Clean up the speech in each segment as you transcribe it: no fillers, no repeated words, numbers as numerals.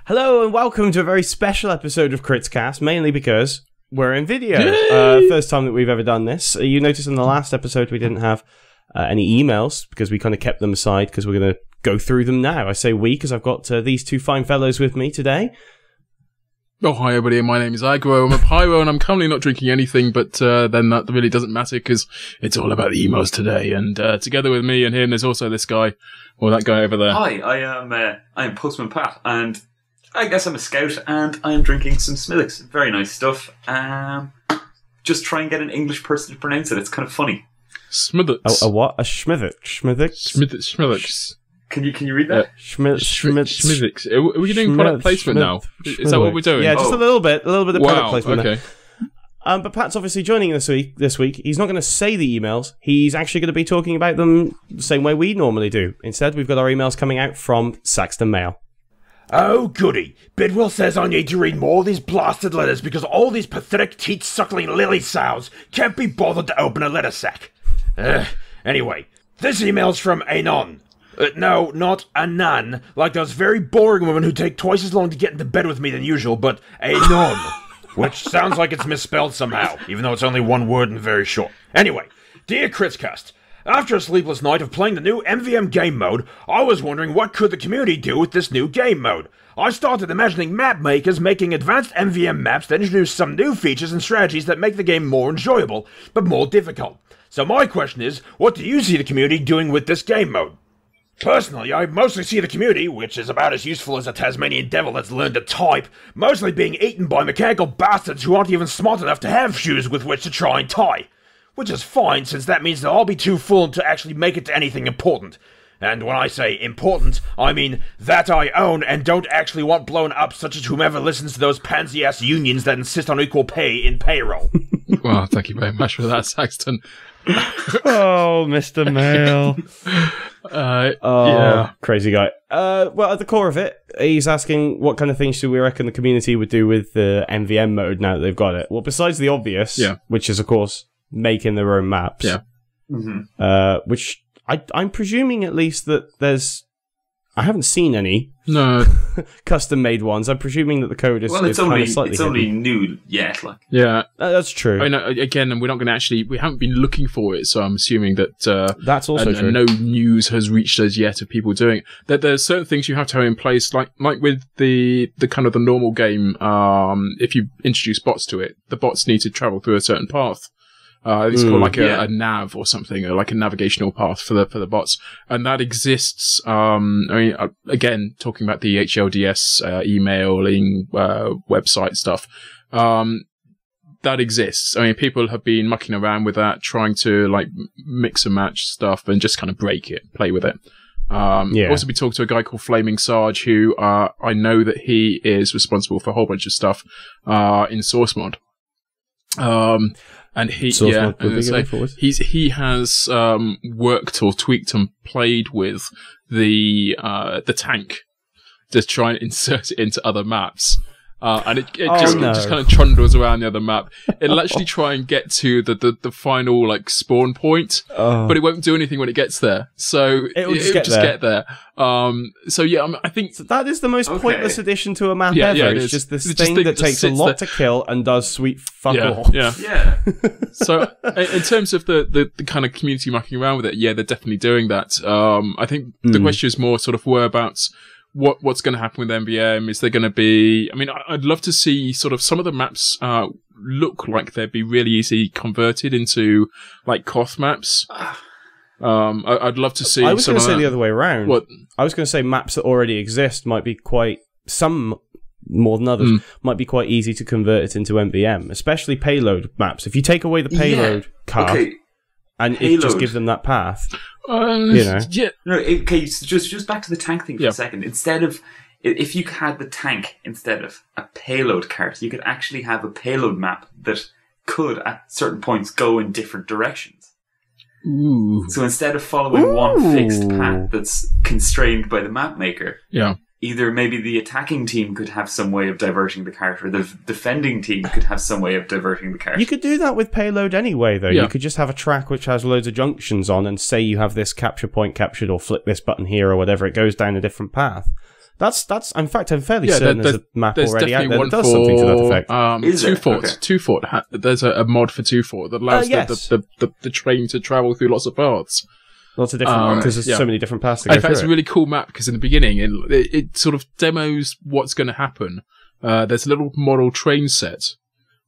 Hello and welcome to a very special episode of KritzKast, mainly because we're in video. First time that we've ever done this. You noticed in the last episode we didn't have any emails because we kind of kept them aside because we're going to go through them now. I say we because I've got these two fine fellows with me today. Oh, hi everybody, my name is Agro, I'm a pyro and I'm currently not drinking anything, but then that really doesn't matter because it's all about the emails today. And together with me and him, there's also this guy, or that guy over there. Hi, I am Postman Pat, and I guess I'm a scout, and I am drinking some Smithwick's. Very nice stuff. Just try and get an English person to pronounce it, it's kind of funny. Smithwick's. A what? A Schmithwick's? Smithwick's. Can you read that? Smithwick's. Are we doing product placement now? Is that what we're doing? Yeah, just a little bit of product placement. Okay. There. But Pat's obviously joining us this week. He's not going to say the emails. He's actually going to be talking about them the same way we normally do. Instead, we've got our emails coming out from Saxton Mail. Oh, goody. Bidwell says I need to read more of these blasted letters because all these pathetic teat-suckling lily sows can't be bothered to open a letter sack. Anyway, this email's from Anon. No, not Anan, like those very boring women who take twice as long to get into bed with me than usual, but Anon, which sounds like it's misspelled somehow, even though it's only one word and very short. Anyway, dear KritzKast, after a sleepless night of playing the new MVM game mode, I was wondering what could the community do with this new game mode. I started imagining map makers making advanced MVM maps that introduce some new features and strategies that make the game more enjoyable, but more difficult. So my question is, what do you see the community doing with this game mode? Personally, I mostly see the community, which is about as useful as a Tasmanian devil that's learned to type, mostly being eaten by mechanical bastards who aren't even smart enough to have shoes with which to try and tie. Which is fine, since that means they'll all be too full to actually make it to anything important. And when I say important, I mean that I own and don't actually want blown up, such as whomever listens to those pansy-ass unions that insist on equal pay in payroll. Well, thank you very much for that, Saxton. Oh, Mr. Mail. Yeah. Crazy guy. Well, at the core of it, he's asking what kind of things do we reckon the community would do with the MVM mode now that they've got it. Well, besides the obvious, which is, of course, making their own maps. Yeah. Mm-hmm. Which I'm presuming at least that there's... I haven't seen any custom-made ones. I'm presuming that the code is it's only hidden. new yet. Like, yeah, that's true. I mean, again, and we're not going to actually. We haven't been looking for it, so I'm assuming that that's also true. And no news has reached us yet of people doing it. That there's certain things you have to have in place, like with the kind of the normal game. If you introduce bots to it, the bots need to travel through a certain path. It's called like a nav or something, or like a navigational path for the bots, and that exists. I mean, again, talking about the HLDS emailing website stuff, that exists. I mean, people have been mucking around with that, trying to like mix and match stuff and just kind of break it, play with it. Also, we talked to a guy called Flaming Sarge, who I know that he is responsible for a whole bunch of stuff in source mod. And he he has worked or tweaked and played with the tank to try and insert it into other maps. And it just kind of trundles around the other map. It'll actually try and get to the final like spawn point, but it won't do anything when it gets there. So it'll just get there. So yeah, I think that is the most pointless addition to a map ever. It's just this thing that takes a lot to kill and does sweet fuck all. Yeah. So in terms of the kind of community mucking around with it, yeah, they're definitely doing that. I think the question is more sort of whereabouts. What's going to happen with MVM? Is there going to be... I mean, I'd love to see sort of some of the maps look like they'd be really easy converted into, like, Koth maps. I'd love to see... I was going to say the other way around. What? I was going to say maps that already exist might be quite... Some more than others might be quite easy to convert it into MVM, especially payload maps. If you take away the payload card and it just gives them that path... you know. Yeah. No, okay, so just back to the tank thing for a second. Instead of, if you had the tank instead of a payload cart, you could actually have a payload map that could, at certain points, go in different directions. Ooh. So instead of following one fixed path that's constrained by the map maker, either maybe the attacking team could have some way of diverting the cart, or the defending team could have some way of diverting the cart. You could do that with payload anyway, though. You could just have a track which has loads of junctions on, and say you have this capture point captured, or flip this button here, or whatever, it goes down a different path. That's. In fact, I'm fairly certain there's a map there's already out there that definitely does one something to that effect. Two Fort. Okay. Two Fort. There's a mod for Two Fort that allows yes. the train to travel through lots of paths. Lots of different because there's so many different paths to go In fact, through it's a really cool map because in the beginning it sort of demos what's going to happen. There's a little model train set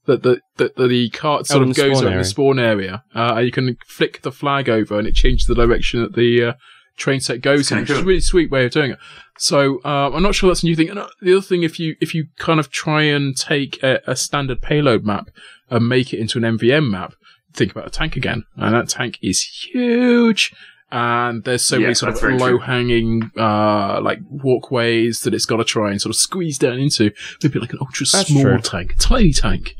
that the cart sort of goes over the spawn area. You can flick the flag over and it changes the direction that the train set goes in, which is a really sweet way of doing it. So I'm not sure that's a new thing. And the other thing, if you kind of try and take a standard payload map and make it into an MVM map, think about a tank again, and that tank is huge. And there's so many sort of low-hanging like walkways that it's got to try and sort of squeeze down into. Maybe like an ultra small tank, a tiny tank.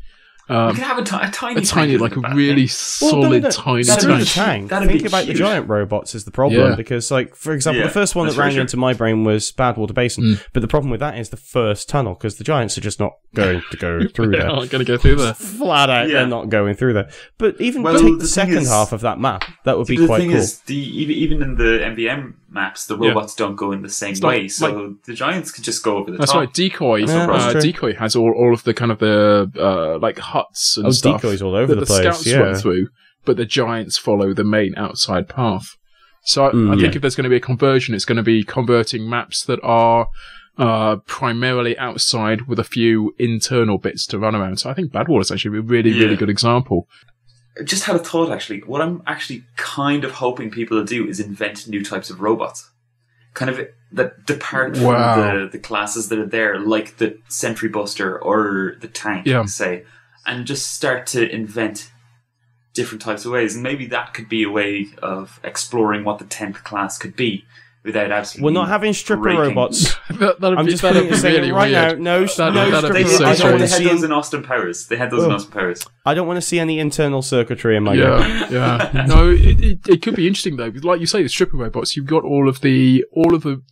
You can have a tiny, like a really solid tiny tank. Think about the giant robots is the problem because, like, for example, the first one that rang into my brain was Badwater Basin, but the problem with that is the first tunnel because the giants are just not going to go through there. They're not going to go through there. Flat out, they're not going through there. But even take the second half of that map, that would be quite cool. The thing is, even in the MVM maps, the robots don't go in the same way, so the giants could just go over the top. That's right. Decoy. Decoy has all of the kind of the like huts and stuff. Decoys all over the place. The scouts run through, but the giants follow the main outside path. So I think if there's going to be a conversion, it's going to be converting maps that are primarily outside with a few internal bits to run around. So I think Badwater is actually a really, really good example. Just had a thought, actually. What I'm actually kind of hoping people will do is invent new types of robots. Kind of that depart from the classes that are there, like the Sentry Buster or the tank, say, and just start to invent different types of ways. And maybe that could be a way of exploring what the 10th class could be without absolutely... We're not having stripper robots. I'm just saying it right now. No stripper. They had those in Austin Powers. I don't want to see any internal circuitry in my game. Yeah. No, it could be interesting though. Like you say, the stripper robots. You've got all of the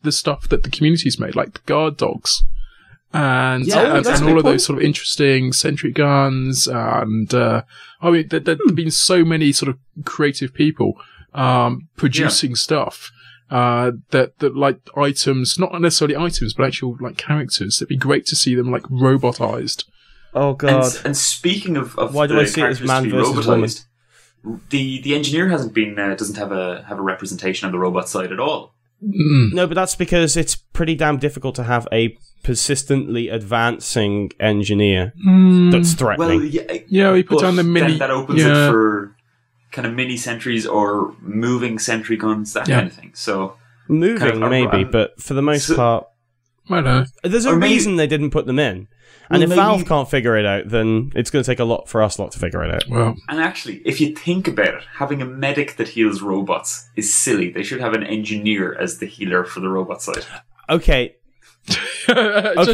stuff that the community's made, like the guard dogs, and all of those sort of interesting sentry guns. And I mean, there've been so many sort of creative people producing stuff. That like items, not necessarily items, but actual like characters. It'd be great to see them like robotized. Oh god! And speaking of why do I see it as man versus woman? The engineer doesn't have a representation on the robot side at all. No, but that's because it's pretty damn difficult to have a persistently advancing engineer that's threatening. Well, we put down the mini. Then that opens it for kind of mini sentries or moving sentry guns, that kind of thing. So moving maybe, but for the most part, I don't know. There's a reason they didn't put them in. And if Valve can't figure it out, then it's going to take a lot for us lot to figure it out. Well, and actually, if you think about it, having a medic that heals robots is silly. They should have an engineer as the healer for the robot side. Okay. I'll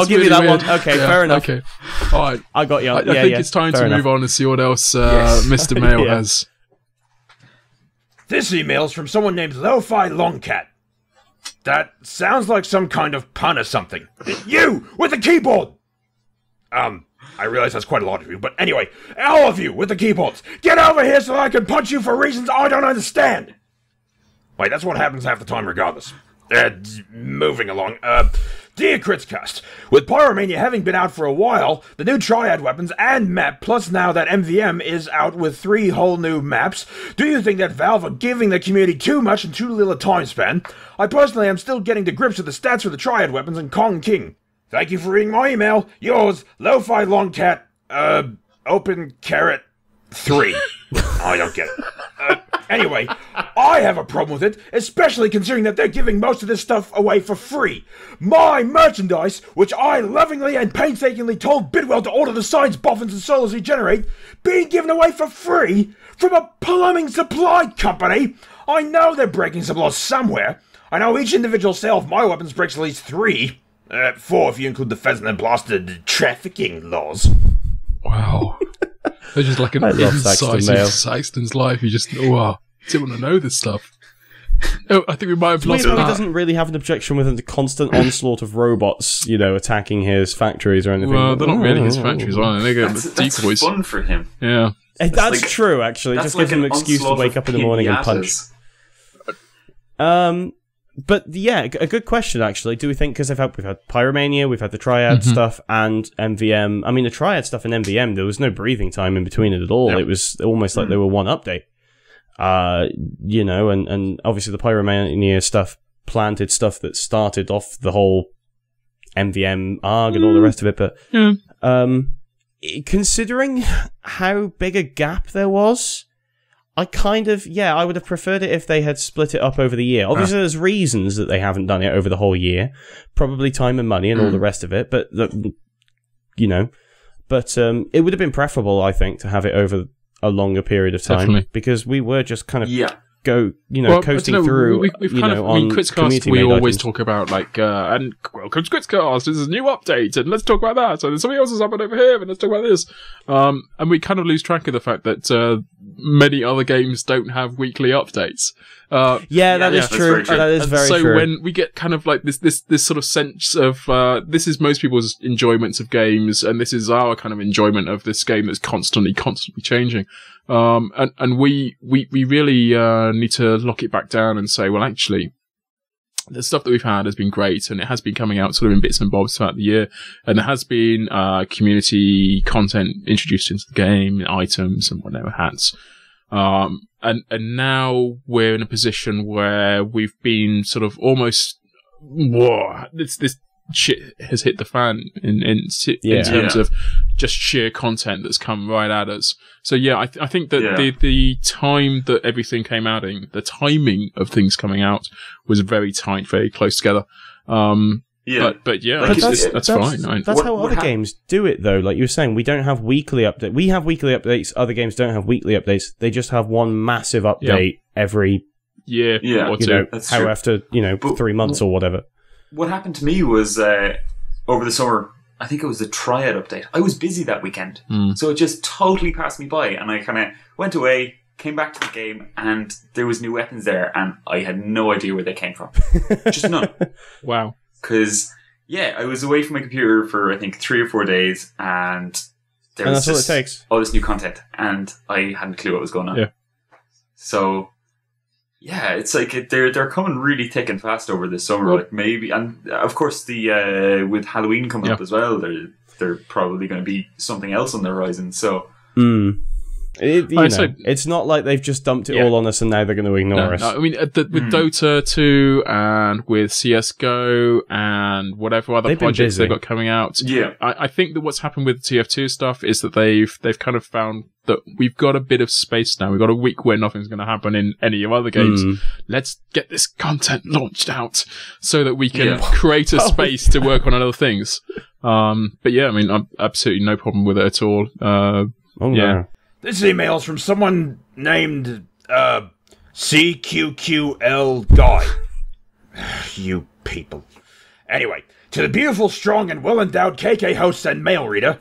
give you that one. Okay, fair enough. Okay, all right. I got you. I think it's time to move on and see what else Mr. Mail has. This email's from someone named Lo-Fi Longcat. That sounds like some kind of pun or something. You with the keyboard. I realize that's quite a lot of you, but anyway, all of you with the keyboards, get over here so I can punch you for reasons I don't understand. Wait, that's what happens half the time regardless. Moving along. Dear KritzKast, with Pyromania having been out for a while, the new Triad weapons and map, plus now that MVM is out with 3 whole new maps, do you think that Valve are giving the community too much in too little a time span? I personally am still getting to grips with the stats for the Triad weapons and Kong King. Thank you for reading my email. Yours, Lo-Fi Longcat, open carrot 3. I don't get it. Anyway, I have a problem with it, especially considering that they're giving most of this stuff away for free. My merchandise, which I lovingly and painstakingly told Bidwell to order the signs, boffins, and solos we generate, being given away for free from a plumbing supply company. I know they're breaking some laws somewhere. I know each individual sale of my weapons breaks at least 3. 4 if you include the pheasant and blasted trafficking laws. Wow. They're just like an insight into Saxton's life. You just, didn't want to know this stuff. Oh, I think we might have lost He doesn't really have an objection with the constant onslaught of robots, attacking his factories or anything. Well, they're not really his factories, are they? They're decoys. That's fun for him. Yeah. That's true, actually. Just gives him an excuse to wake up in the morning and punch. But yeah, a good question actually. Do we think, because we've had Pyromania, we've had the Triad stuff, and MVM. I mean, the Triad stuff and MVM, there was no breathing time in between it at all. Yep. It was almost like they were one update. You know, and obviously the Pyromania stuff planted stuff that started off the whole MVM ARG and all the rest of it. But considering how big a gap there was, I I would have preferred it if they had split it up over the year. Obviously, there's reasons that they haven't done it over the whole year. Probably time and money and all the rest of it. But, you know, it would have been preferable, I think, to have it over a longer period of time. Definitely. Because we were just kind of coasting through. We've kind of, KritzKast, we always talk about and welcome to KritzKast. This is a new update, and let's talk about that. And something else has happened over here, and let's talk about this. And we kind of lose track of the fact that many other games don't have weekly updates. That is true. That is very true. So when we get kind of like this sort of sense of this is most people's enjoyments of games, and this is our kind of enjoyment of this game that's constantly changing. And we really need to lock it back down and say, well, actually, the stuff that we've had has been great, and it has been coming out sort of in bits and bobs throughout the year, and there has been community content introduced into the game, items and whatever hats. And now we're in a position where we've been sort of almost, this shit has hit the fan in terms of just sheer content that's come right at us. So I think that the time that everything came out in, the timing of things coming out was very tight, very close together. But that's fine. That's how other games do it, though. Like you were saying, we don't have weekly updates. We have weekly updates. Other games don't have weekly updates. They just have one massive update every year or two. After 3 months or whatever. What happened to me was over the summer, I think it was the Triad update. I was busy that weekend, so it just totally passed me by, and I kind of went away, came back to the game, and there was new weapons there, and I had no idea where they came from. Just none. Wow. Because, I was away from my computer for, I think, 3 or 4 days, and there was all it takes. All this new content, and I hadn't a clue what was going on. Yeah. So... yeah, it's like they're coming really thick and fast over the summer. Like maybe, and of course the with Halloween coming up as well, they're probably going to be something else on the horizon. So it's not like they've just dumped it all on us and now they're going to ignore us. No, I mean, with Dota 2 and with CSGO and whatever other projects they've got coming out, I think that what's happened with the TF2 stuff is that they've kind of found that we've got a bit of space now. We've got a week where nothing's going to happen in any of other games. Let's get this content launched out so that we can create a space to work on other things. But I mean, I'm absolutely no problem with it at all. No. This email's from someone named CQQL Guy. You people. Anyway, to the beautiful, strong, and well-endowed KK hosts and mail reader.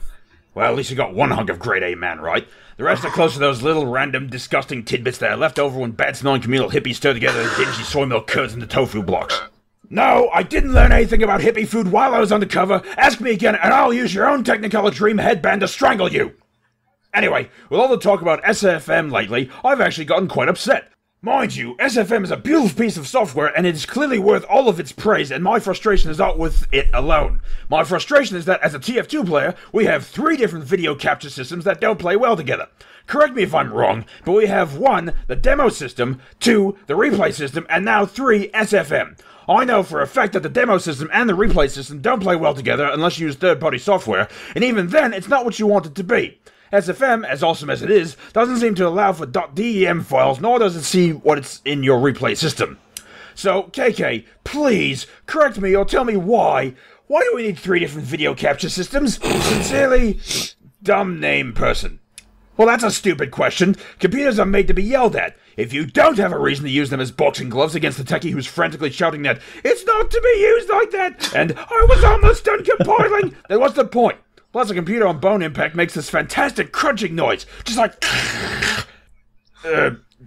Well, at least you got one hunk of grade A man, right? The rest are close to those little random, disgusting tidbits that are left over when bad-smelling communal hippies stir together the dingy soy milk curds into tofu blocks. No, I didn't learn anything about hippie food while I was undercover. Ask me again, and I'll use your own Technicolor Dream headband to strangle you. Anyway, with all the talk about SFM lately, I've actually gotten quite upset. Mind you, SFM is a beautiful piece of software, and it is clearly worth all of its praise, and my frustration is not with it alone. My frustration is that, as a TF2 player, we have 3 different video capture systems that don't play well together. Correct me if I'm wrong, but we have 1, the demo system, 2, the replay system, and now 3, SFM. I know for a fact that the demo system and the replay system don't play well together unless you use third-party software, and even then, it's not what you want it to be. SFM, as awesome as it is, doesn't seem to allow for .dem files, nor does it see what it's in your replay system. So, KK, please, correct me or tell me why. Why do we need 3 different video capture systems? Sincerely, dumb name person. Well, that's a stupid question. Computers are made to be yelled at. If you don't have a reason to use them as boxing gloves against the techie who's frantically shouting that, "It's not to be used like that," and "I was almost done compiling," then what's the point? Plus, a computer on bone impact makes this fantastic crunching noise, just like...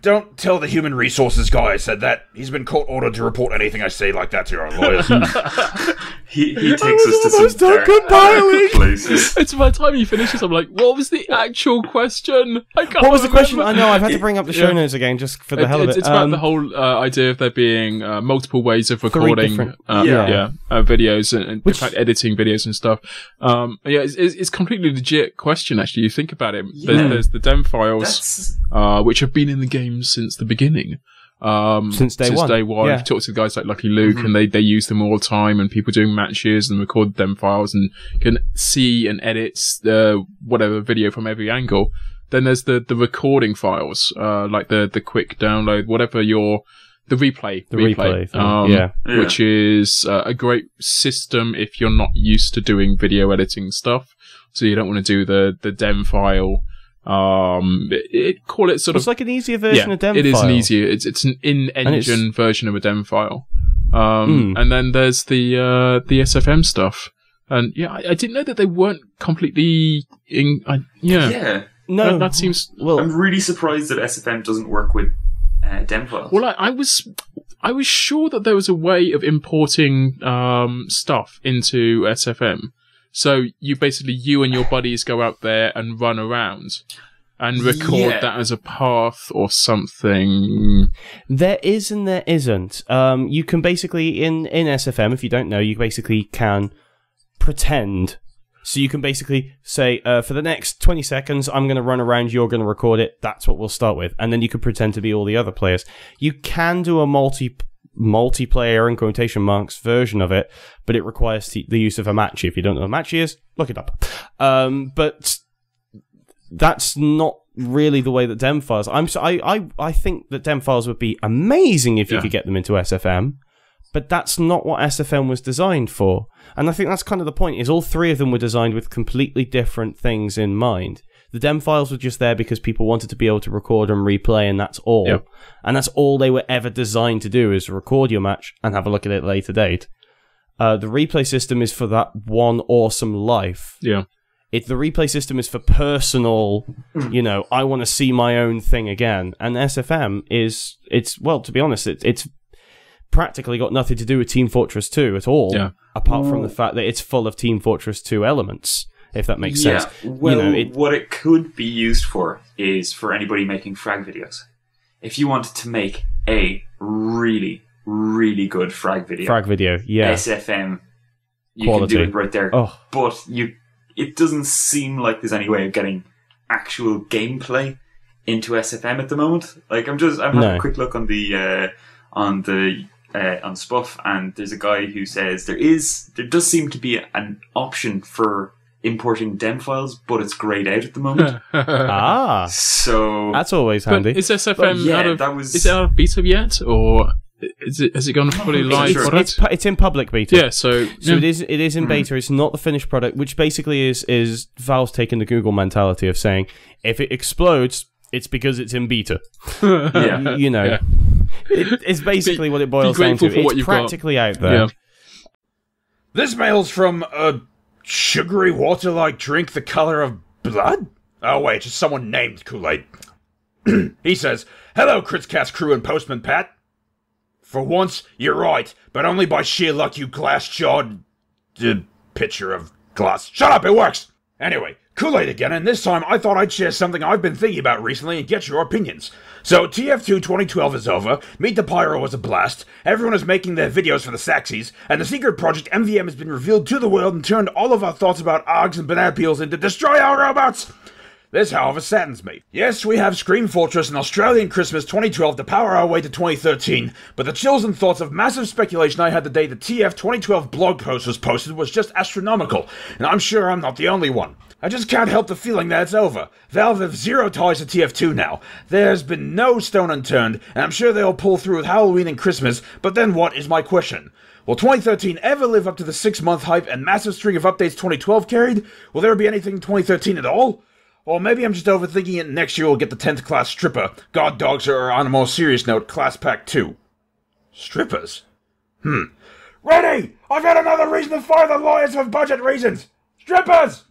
don't tell the human resources guy I said that. He's been court-ordered to report anything I say like that to our lawyers. he takes us to some dark places. It's by the time he finishes, I'm like, what was the actual question? What was the question? I know, I've had to bring up the show notes again just for the hell of it. It's about the whole idea of there being multiple ways of recording videos and in fact, editing videos and stuff. It's completely legit question, actually. You think about it. There's the DEM files, which have been in the game since the beginning. Since day one. Yeah. You've talked to guys like Lucky Luke, and they use them all the time, and people doing matches and record them files and can see and edit whatever video from every angle. Then there's the recording files, like the quick download, whatever the replay thing, which is a great system if you're not used to doing video editing stuff. So you don't want to do the DEM file. Call it sort of. It's like an easier version of DEM file. It is an easier. It's an in-engine version of a DEM file. And then there's the SFM stuff. And I didn't know that they weren't completely No, that seems. Well, I'm really surprised that SFM doesn't work with DEM files. Well, I was sure that there was a way of importing stuff into SFM. So you and your buddies go out there and run around and record that as a path or something. There is and there isn't. You can basically, in SFM, if you don't know, you basically can pretend. So you can basically say, for the next 20 seconds, I'm going to run around, you're going to record it, that's what we'll start with. And then you can pretend to be all the other players. You can do a multiplayer, in quotation marks, version of it, but it requires the use of a match. If you don't know what a match is, look it up. But that's not really the way that DEM files... I think that DEM files would be amazing if you could get them into SFM, but that's not what SFM was designed for. And I think that's kind of the point, is all three of them were designed with completely different things in mind. The DEM files were just there because people wanted to be able to record and replay, and that's all. Yep. And that's all they were ever designed to do, is record your match and have a look at it later date. The replay system is for that one awesome life. Yeah. The replay system is for personal, I want to see my own thing again. And SFM to be honest, it's practically got nothing to do with Team Fortress 2 at all, apart from the fact that it's full of Team Fortress 2 elements. If that makes sense. Well, what it could be used for is for anybody making frag videos. If you wanted to make a really, really good frag video, SFM, you Quality. Can do it right there. Oh. But it doesn't seem like there's any way of getting actual gameplay into SFM at the moment. Like I'm having a quick look on the on Spuff, and there's a guy who says there does seem to be an option for importing DEM files, but it's grayed out at the moment. So that's always handy. But is SFM is it out of beta yet, or has it gone fully live product? It's in public beta. Yeah, so it is in beta. It's not the finished product, which basically is Valve's taking the Google mentality of saying, if it explodes, it's because it's in beta. It's basically what it boils down to. It's practically out there. Yeah. This mail's from sugary water-like drink the color of blood? Oh wait, just someone named Kool-Aid. He says, "Hello, KritzKast crew and Postman Pat. For once, you're right, but only by sheer luck, you glass-jawed... pitcher of glass. Shut up, it works! Anyway, Kool-Aid again, and this time I thought I'd share something I've been thinking about recently and get your opinions. So, TF2 2012 is over, Meet the Pyro was a blast, everyone is making their videos for the Saxies, and the secret project MVM has been revealed to the world and turned all of our thoughts about ARGs and banana peels into destroy our robots! This, however, saddens me. Yes, we have Scream Fortress and Australian Christmas 2012 to power our way to 2013, but the chills and thoughts of massive speculation I had the day the TF 2012 blog post was posted was just astronomical, and I'm sure I'm not the only one. I just can't help the feeling that it's over. Valve have zero ties to TF2 now. There's been no stone unturned, and I'm sure they'll pull through with Halloween and Christmas, but then what is my question? Will 2013 ever live up to the 6-month hype and massive string of updates 2012 carried? Will there be anything in 2013 at all? Or maybe I'm just overthinking it and next year we'll get the 10th class stripper, God Dogs, or on a more serious note, Class Pack 2. Strippers? Ready! I've got another reason to fire the lawyers for budget reasons! Strippers!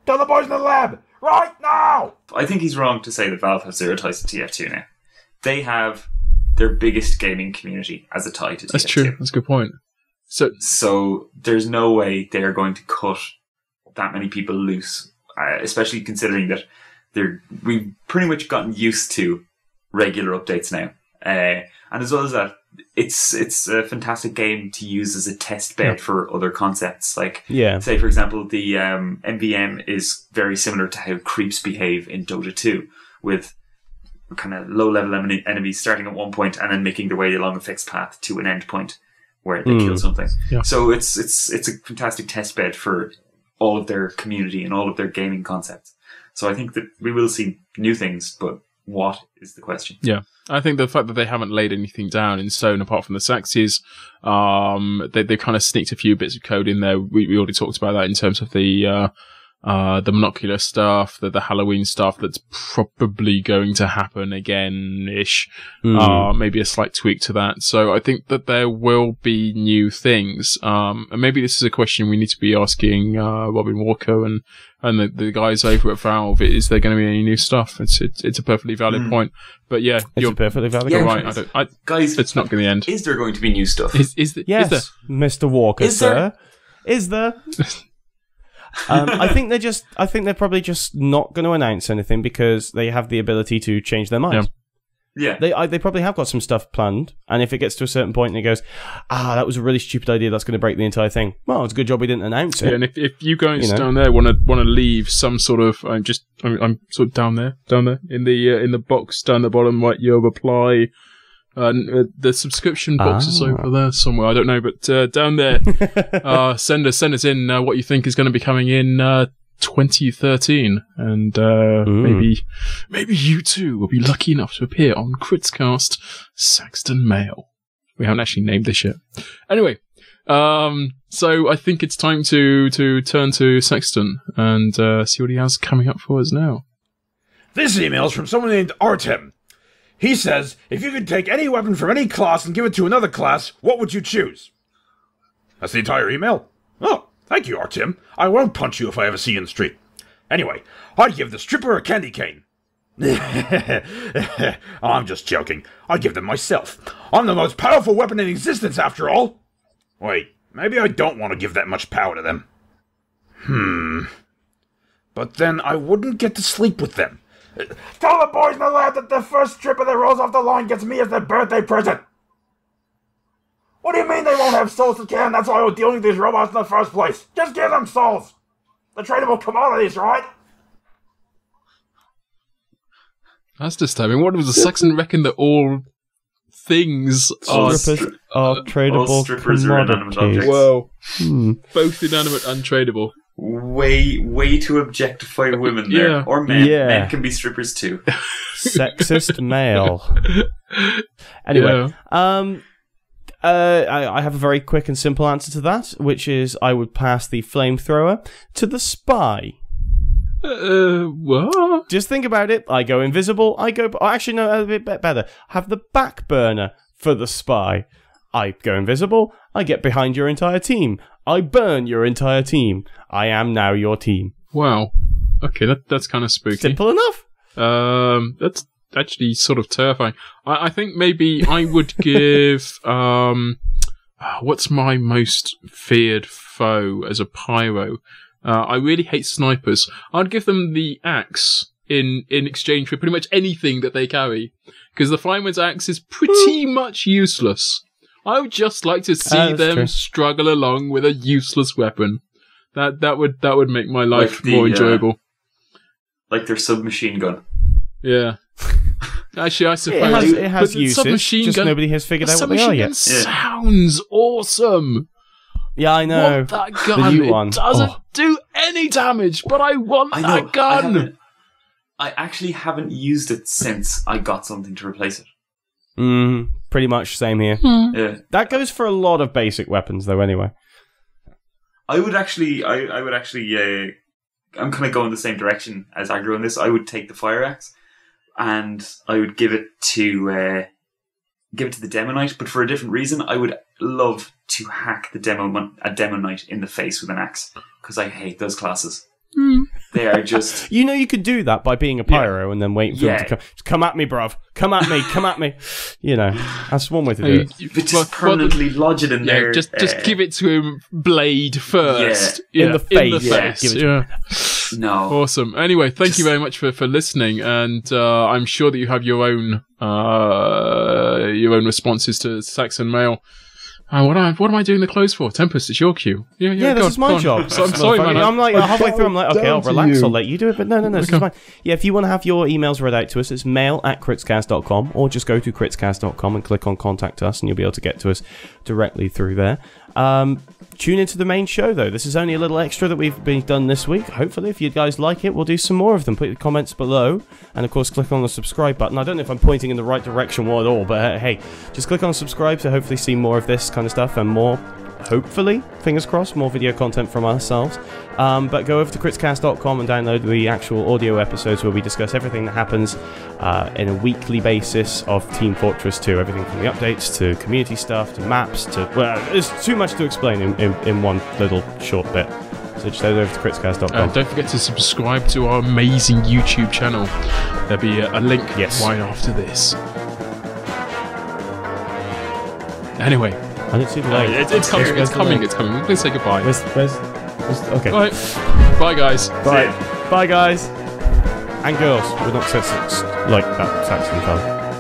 Tell the boys in the lab! Right now! I think he's wrong to say that Valve have zero ties to TF2 now. they have their biggest gaming community as a tie to TF2. That's true. That's a good point. So there's no way they're going to cut that many people loose, especially considering that we've pretty much gotten used to regular updates now. And as well as that, it's a fantastic game to use as a test bed for other concepts. Like, say, for example, the MVM is very similar to how creeps behave in Dota 2, with kind of low-level enemies starting at one point and then making their way along a fixed path to an end point where they kill something. Yeah. So it's a fantastic test bed for all of their community and all of their gaming concepts. So I think that we will see new things, but what is the question? Yeah. I think the fact that they haven't laid anything down in stone apart from the Saxes, they kind of sneaked a few bits of code in there. We already talked about that in terms of the monocular stuff, the Halloween stuff that's probably going to happen again-ish. Maybe a slight tweak to that. So I think that there will be new things. And maybe this is a question we need to be asking Robin Walker and the guys over at Valve. Is there going to be any new stuff? It's a perfectly valid point. But yeah, you're perfectly valid. You're right. Guys, it's not going to end. Is there going to be new stuff? Yes, is there? Mr. Walker, sir. Is there? I think they're probably just not going to announce anything because they have the ability to change their minds. Yeah. They probably have got some stuff planned, and if it gets to a certain point and it goes, that was a really stupid idea, that's going to break the entire thing. Well, it's a good job we didn't announce it. Yeah, and if you guys down there want to leave some sort of, I'm sort of down there in the box down the bottom, right? Your reply. The subscription box is over there somewhere. I don't know, but down there, send us in what you think is going to be coming in 2013, and maybe you too will be lucky enough to appear on KritzKast Saxton Mail. We haven't actually named this yet. Anyway, so I think it's time to turn to Saxton and see what he has coming up for us now. This email is from someone named Artem. He says, if you could take any weapon from any class and give it to another class, what would you choose? That's the entire email? Oh, thank you, Artem. I won't punch you if I ever see you in the street. Anyway, I'd give the stripper a candy cane. I'm just joking. I'd give them myself. I'm the most powerful weapon in existence, after all. Wait, maybe I don't want to give that much power to them. But then I wouldn't get to sleep with them. Tell the boys in the lab that the first stripper that rolls off the line gets me as their birthday present. What do you mean they won't have souls to kill? That's why we're dealing with these robots in the first place. Just give them souls. They're tradable commodities, right? That's disturbing. What does the Saxon reckon that all things are tradable all strippers are inanimate objects? Whoa. Both inanimate and tradable. Way to objectify women there. Or men. Yeah. Men can be strippers too. Sexist male. Anyway, I have a very quick and simple answer to that, which is I would pass the flamethrower to the spy. What? Just think about it. I go invisible. Actually, no, a bit better. Have the back burner for the spy. I go invisible. I get behind your entire team. I burn your entire team. I am now your team. Wow. Okay, that's kind of spooky. Simple enough. That's actually sort of terrifying. I think maybe I would give what's my most feared foe as a pyro? I really hate snipers. I'd give them the axe in exchange for pretty much anything that they carry, because the fireman's axe is pretty much useless. I would just like to see them struggle along with a useless weapon. That would make my life more enjoyable. Like their submachine gun. Yeah. Actually, I suppose it has uses. Submachine just gun, nobody has figured out what they are yet. Sounds awesome. Yeah, I know. Want that gun. It doesn't do any damage, but I want that gun. I actually haven't used it since I got something to replace it. Pretty much same here. Yeah. That goes for a lot of basic weapons, though. Anyway, I would actually, I'm kind of going the same direction as Agro on this. I would take the fire axe, and I would give it to the Demo Knight, but for a different reason. I would love to hack a Demo Knight in the face with an axe, because I hate those classes. They are just... You know you could do that by being a pyro and then waiting for them to come. Just come at me, bruv. Come at me. Come at me. You know, that's one way to do it. But just permanently lodge it in there. Just give it to him blade first. In the face. Give it No. Awesome. Anyway, thank you very much for listening, and I'm sure that you have your own responses to Saxon Mail. What am I doing the close for? Tempest, it's your cue. Yeah, this is my job. So, I'm sorry, man. I'm like halfway through. I'm like, okay, I'll relax. I'll let you do it. But no, this is fine. Yeah, if you want to have your emails read out to us, it's mail@kritzkast.com, or just go to kritzkast.com and click on Contact Us, and you'll be able to get to us directly through there. Tune into the main show, though. This is only a little extra that we've been done this week. Hopefully, if you guys like it, we'll do some more of them. Put your comments below, and of course, click on the subscribe button. I don't know if I'm pointing in the right direction at all, but hey, just click on subscribe to hopefully see more of this kind of stuff and more. Hopefully, fingers crossed, more video content from ourselves. But go over to KritzKast.com and download the actual audio episodes where we discuss everything that happens in a weekly basis of Team Fortress 2. Everything from the updates to community stuff to maps to... Well, there's too much to explain in one little short bit. So just head over to KritzKast.com. Don't forget to subscribe to our amazing YouTube channel. There'll be a link right after this. Anyway... I didn't see the link. It's coming. We're going to say goodbye. Okay. Bye, guys. Bye, guys. And girls. We're not like that Saxon fella.